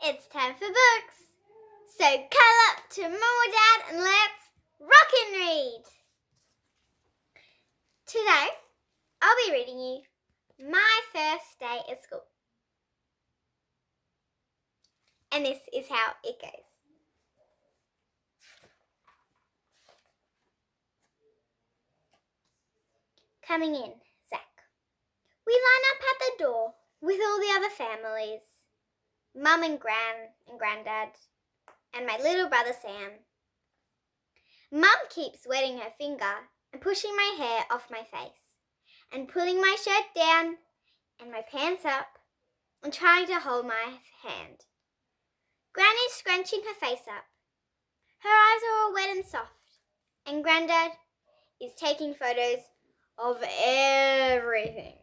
It's time for books. So cuddle up to Mum or Dad and let's rock and read. Today, I'll be reading you My First Day at School. And this is how it goes. Coming in, Zach. We line up at the door with all the other families. Mum and Gran and Grandad and my little brother Sam. Mum keeps wetting her finger and pushing my hair off my face and pulling my shirt down and my pants up and trying to hold my hand. Granny's scrunching her face up. Her eyes are all wet and soft, and Grandad is taking photos of everything.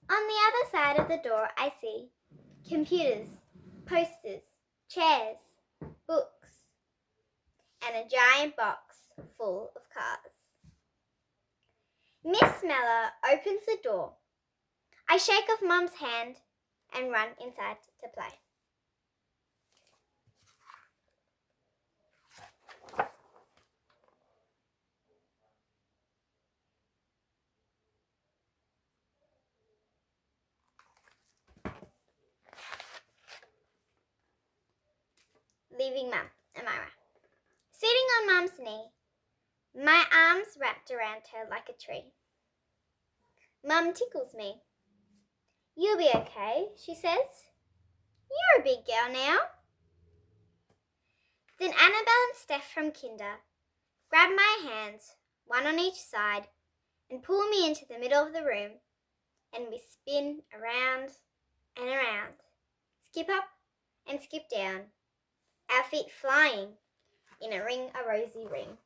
On the other side of the door, I see computers, posters, chairs, books, and a giant box full of cars. Miss Mellor opens the door. I shake off Mum's hand and run inside to play. Leaving Mum and Myra. Sitting on Mum's knee, my arms wrapped around her like a tree. Mum tickles me. You'll be okay, she says. You're a big girl now. Then Annabelle and Steph from Kinder grab my hands, one on each side, and pull me into the middle of the room, and we spin around and around, skip up and skip down, our feet flying in a ring, a rosy ring.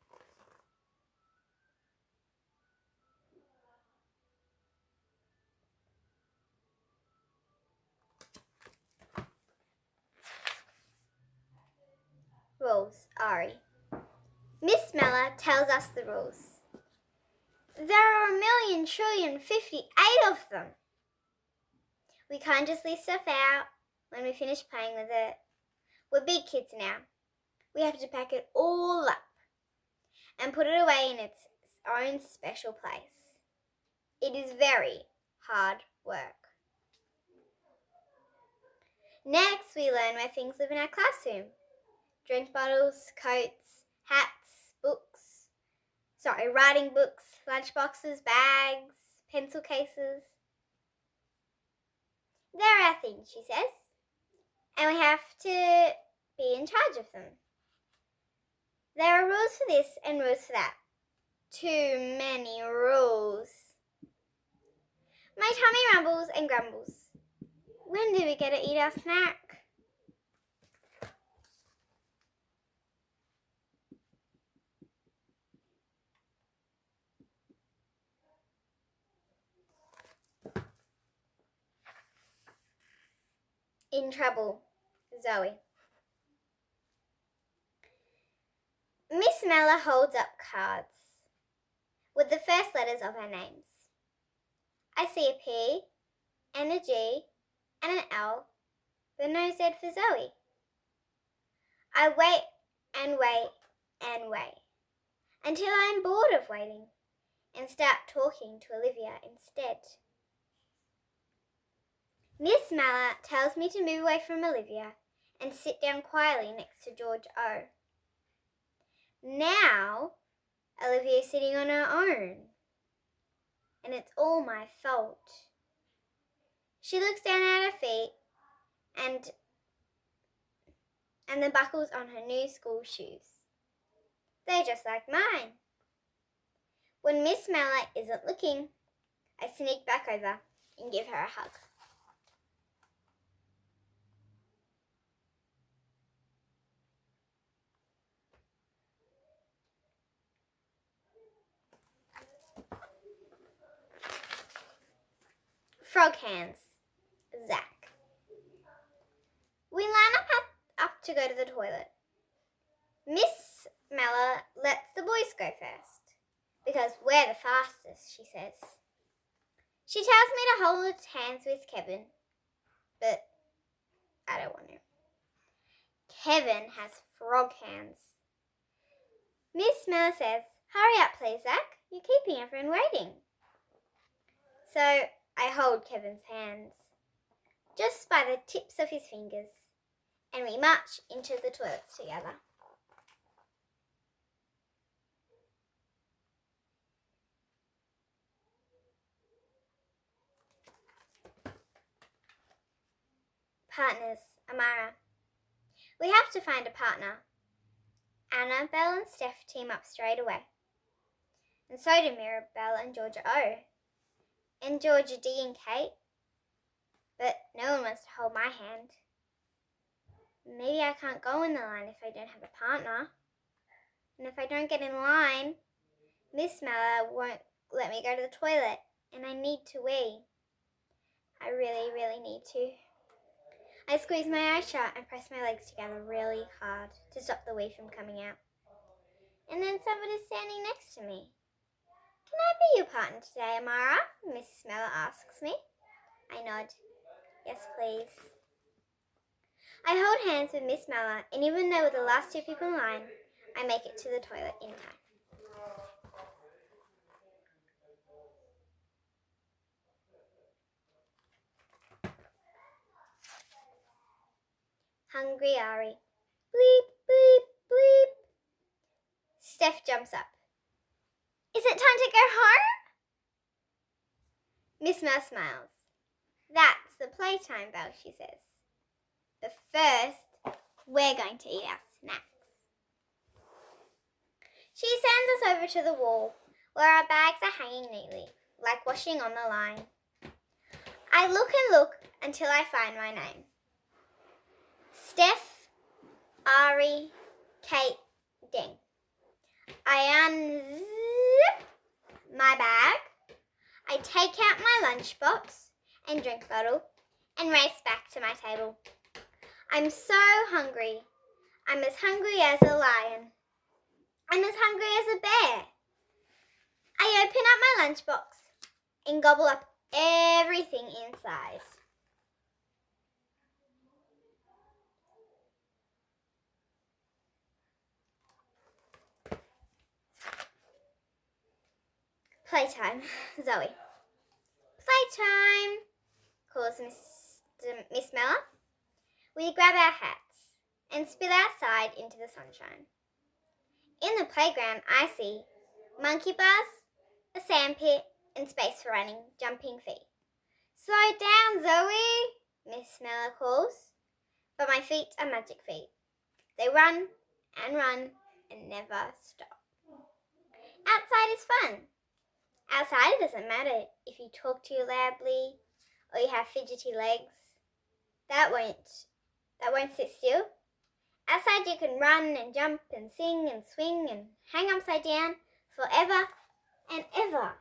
Rules, Ari. Miss Mellor tells us the rules. There are 1,000,000,058 of them. We can't just leave stuff out when we finish playing with it. We're big kids now. We have to pack it all up and put it away in its own special place. It is very hard work. Next, we learn where things live in our classroom. Drink bottles, coats, hats, writing books, lunch boxes, bags, pencil cases. They're our things, she says, and we have to be in charge of them. There are rules for this and rules for that. Too many rules. My tummy rumbles and grumbles. When do we get to eat our snack? In trouble, Zoe. Miss Mellor holds up cards with the first letters of our names. I see a P and a G and an L, but no Z for Zoe. I wait and wait and wait until I'm bored of waiting and start talking to Olivia instead. Miss Mellor tells me to move away from Olivia and sit down quietly next to George O. Now, Olivia is sitting on her own, and it's all my fault. She looks down at her feet and the buckles on her new school shoes. They're just like mine. When Miss Mellor isn't looking, I sneak back over and give her a hug. Frog hands, Zach. We line up to go to the toilet. Miss Mellor lets the boys go first because we're the fastest, she says. She tells me to hold hands with Kevin. but I don't want to. Kevin has frog hands. Miss Miller says, "Hurry up, please, Zach. You're keeping everyone waiting." So I hold Kevin's hands, just by the tips of his fingers, and we march into the toilets together. Partners, Amara. We have to find a partner. Annabelle and Steph team up straight away. And so do Mirabelle and Georgia O. And Georgia D and Kate. But no one wants to hold my hand. Maybe I can't go in the line if I don't have a partner. And if I don't get in line, Miss Miller won't let me go to the toilet. And I need to wee. I really, really need to. I squeeze my eyes shut and press my legs together really hard to stop the wee from coming out. And then somebody's standing next to me. "Can I be your partner today, Amara?" Miss Miller asks me. I nod. "Yes, please." I hold hands with Miss Miller, and even though we're the last two people in line, I make it to the toilet in time. Hungry Ari. Bleep, bleep, bleep. Steph jumps up. "Is it time to go home?" Miss Miller smiles. "That's the playtime bell," she says. "But first, we're going to eat our snacks." She sends us over to the wall, where our bags are hanging neatly, like washing on the line. I look and look until I find my name. Steph, Ari, Kate, Ding. I unzip my bag. I take out my lunchbox and drink bottle and race back to my table. I'm so hungry. I'm as hungry as a lion. I'm as hungry as a bear. I open up my lunchbox and gobble up everything inside. Playtime, Zoe. "Playtime," calls Miss Miller. We grab our hats and spill outside into the sunshine. In the playground, I see monkey bars, a sandpit, and space for running, jumping feet. "Slow down, Zoe," Miss Miller calls. But my feet are magic feet. They run and never stop. Outside is fun. Outside it doesn't matter if you talk too loudly or you have fidgety legs. That won't sit still. Outside you can run and jump and sing and swing and hang upside down forever and ever.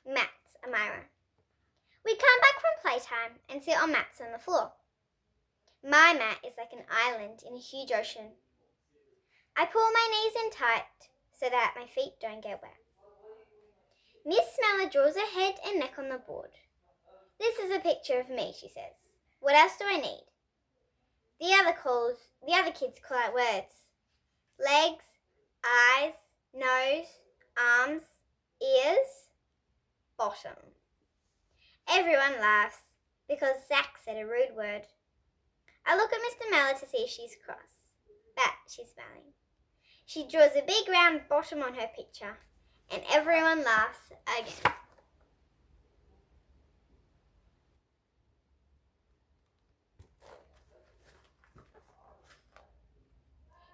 Mats, Amira. We come back from playtime and sit on mats on the floor. My mat is like an island in a huge ocean. I pull my knees in tight so that my feet don't get wet. Miss Smeller draws her head and neck on the board. "This is a picture of me," she says. "What else do I need?" The other kids call out words. Legs, eyes, nose, arms, ears, bottom. Everyone laughs because Zach said a rude word. I look at Mr. Mellor to see if she's cross, but she's smiling. She draws a big round bottom on her picture, and everyone laughs again.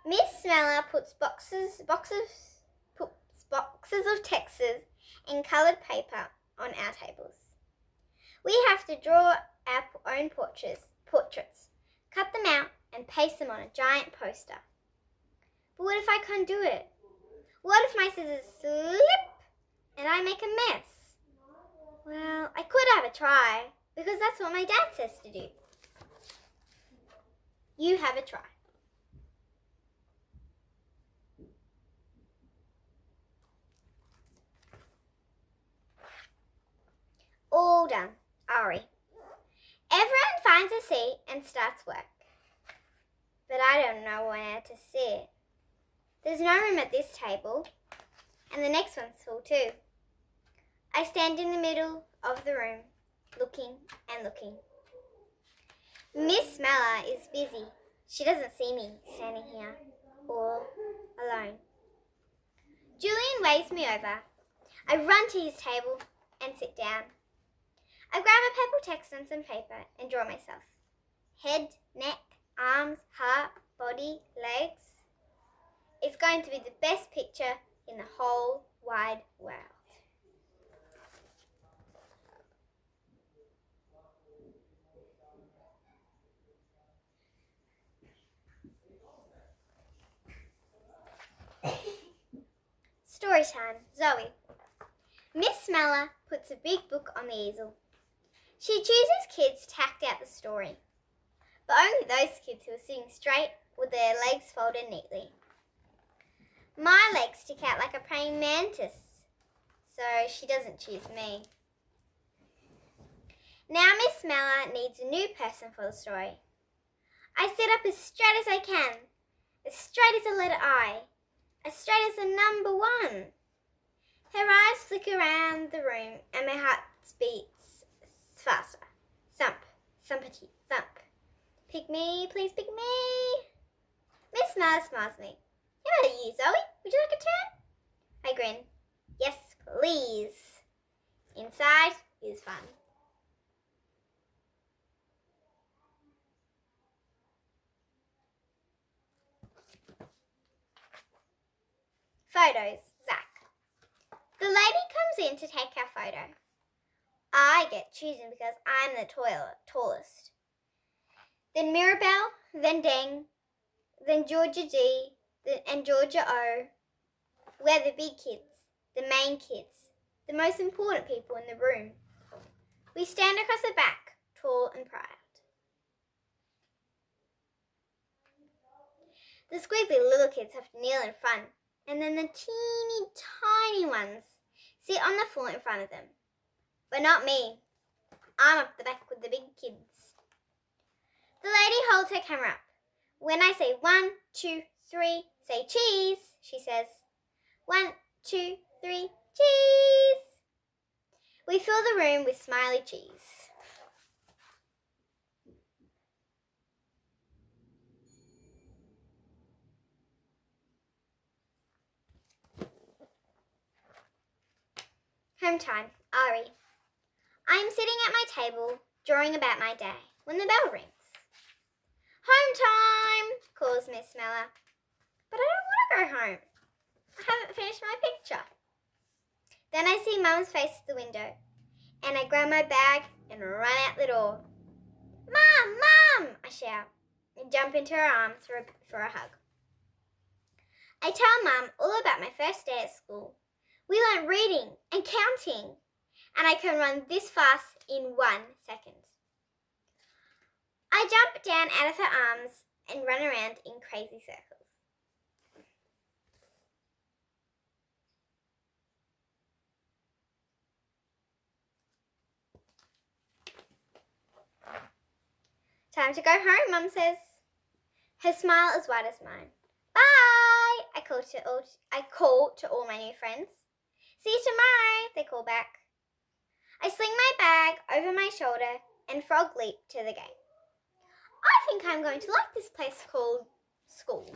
Miss Smeller puts boxes of texts and coloured paper on our tables. We have to draw our own portraits, cut them out and paste them on a giant poster. But what if I can't do it? What if my scissors slip and I make a mess? Well, I could have a try, because that's what my dad says to do. You have a try. all done. Ari. Everyone finds a seat and starts work. But I don't know where to sit. There's no room at this table, and the next one's full too. I stand in the middle of the room, looking and looking. Miss Smeller is busy. She doesn't see me standing here, all alone. Julian waves me over. I run to his table and sit down. I grab a purple text on some paper and draw myself. Head, neck, arms, heart, body, legs. It's going to be the best picture in the whole wide world. Story time, Zoe. Miss Smeller puts a big book on the easel. She chooses kids to act out the story, but only those kids who are sitting straight with their legs folded neatly. My legs stick out like a praying mantis, so she doesn't choose me. Now Miss Smeller needs a new person for the story. I sit up as straight as I can, as straight as a letter I, as straight as a number 1. Her eyes flick around the room and my heart beats faster. Thump, thumpity, thump. Pick me, please pick me. Miss Smeller smiles at me. How about you, Zoe? Would you like a turn? I grin. Yes, please. Inside is fun. Photos, Zach. The lady comes in to take our photo. I get chosen because I'm the tallest. Then Mirabelle, then Deng, then Georgia G, and Georgia O. We're the big kids, the main kids, the most important people in the room. We stand across the back, tall and proud. The squiggly little kids have to kneel in front, and then the teeny tiny ones sit on the floor in front of them. But not me. I'm up the back with the big kids. The lady holds her camera up. When I say 1, 2, 3, say cheese, she says, 1, 2, 3, cheese. We fill the room with smiley cheese. Home time, Ari. I'm sitting at my table, drawing about my day, when the bell rings. Home time, calls Miss Smeller. But I don't want to go home. I haven't finished my picture. Then I see Mum's face at the window, and I grab my bag and run out the door. Mum, Mum, I shout, and jump into her arms for a hug. I tell Mum all about my first day at school. We learnt reading and counting, and I can run this fast in 1 second. I jump down out of her arms and run around in crazy circles. Time to go home, Mum says. Her smile as wide as mine. Bye! I call to all my new friends. See you tomorrow, they call back. I sling my bag over my shoulder and frog leap to the gate. I think I'm going to like this place called school.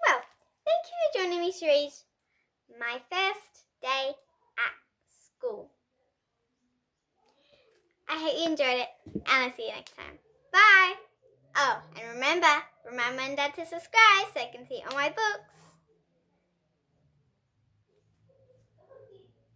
Well, thank you for joining me to read My First Day at School. I hope you enjoyed it, and I'll see you next time. Bye! Oh, and remember Mum and Dad to subscribe so I can see all my books.